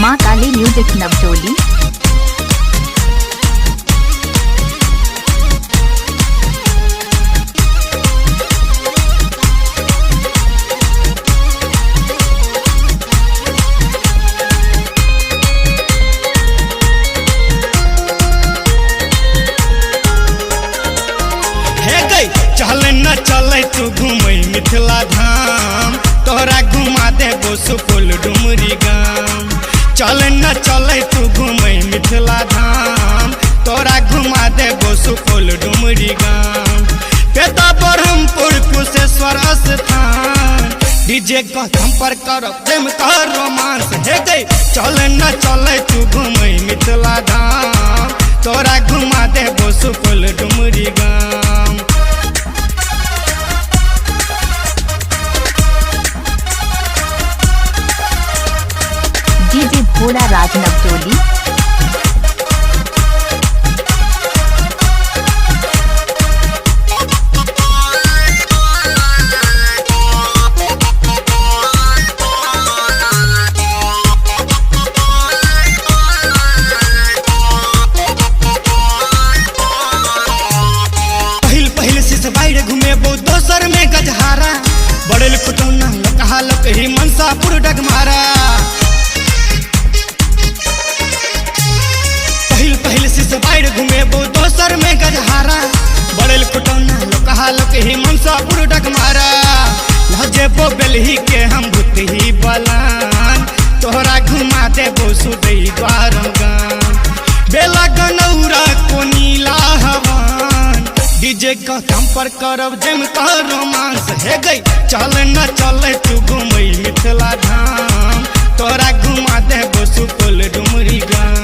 माँ काली म्यूजिक नवटोली। चल न चल तू घूमई मिथिला धाम, तोहरा घुमा देबो सुपौल डुमरी गाम। चल न चल तू घूमई मिथिला धाम, तोहरा घुमा देबो सुपौल डुमरी गाम। पेता ब्रह्मपुर कुशेश्वर स्थान, डीजे कदम पर करब प्रेम कर रोमांस। हे गई चल न चल तू घूमई मिथिला धाम, तोहरा घुमा देबो सुपौल डुमरी गाम। डीजे भोला राज नवटोली। पहिल सिस बाइर घूमेबो दोसर में गजहारा, बड़ेल खुटौना कहा लक ही मनसापुर डगमारा। पहिल सिस बाइर घूमेबो दोसर में गजहारा, बड़ेल खुटौना कहा लक ही मनसापुर डगमारा। लजेबो बेलही के हम भूतही बलान, तोहरा घुमा देबो सुदई द्वारम गान। बेला गनौरा को नीला हवान, डीजे कदम पर करब जम कर रोमांस। हे गई चल न चल तू घूमई मिथिला धाम, तोरा घुमा देबो सुपौल डुमरी गाम।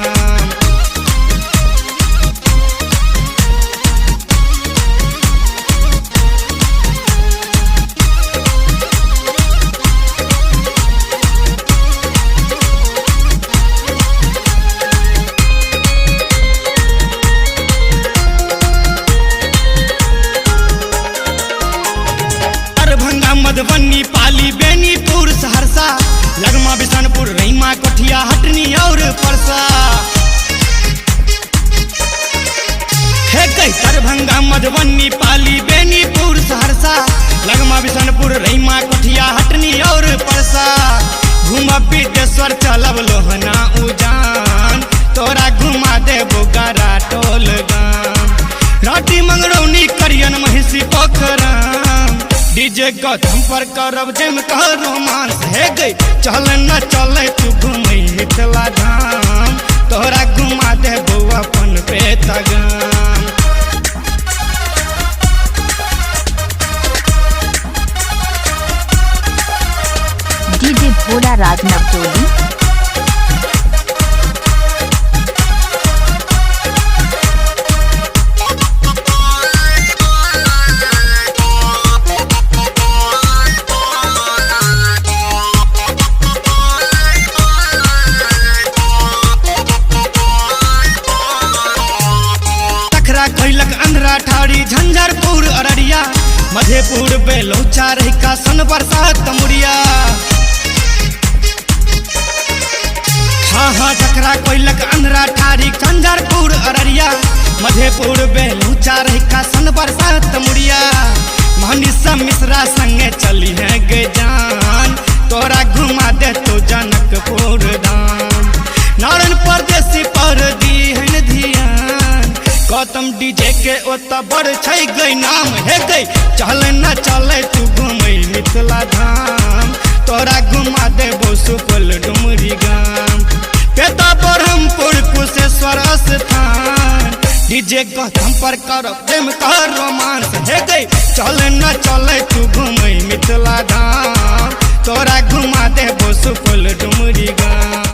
मधुबनी पाली बेनीपुर सहरसा, लगमा बिशनपुर रईमा कठिया हटनी और परसा। हे गई दरभंगा मधुबनी पाली बेनीपुर सहरसा, लगमा बिशनपुर रईमा कठिया हटनी और परसा। घूमब बिदेश्वर चलब लोहना उजान, तोरा घुमा देबो गरा टोल गाम। राटी मंगरौनी करियन महिषी पोखराम, डीजे कदम पर करब जम कर रोमांस। हे गई चल न चल तू घूमई मिथिला धाम, तोहरा घुमा देबो अपन पेता गाम। डीजे भोला राज नवटोली। कैलक अंधरा ठाड़ी झंझारपुर अररिया, मधेपुर बेलौचा रहिका सन बरसात तमुरिया। हाँ टकरा कैलक अंधरा ठाड़ी झंझारपुर अररिया, मधेपुर बेलौचा रहिका सन बरसात तमुरिया। मनीषा मिश्रा संगे चली है गे जान, तोरा घुमा दे तो जनकपुर धाम। नारायण परदेसी पर दीहन ध्यान, गौतम डीजे के ओत बड़ छै गई नाम। हे गई चल न चल तू घूमई मिथिला धाम, तोरा घुमा देबो सुपौल डुमरी गाम। पेता ब्रह्मपुर कुशेश्वर स्थान, डीजे कदम पर करब प्रेम कर रोमांस। हे गई चल न चल तू घूमई मिथिला धाम, तोरा घुमा देबो सुपौल डुमरी गाम।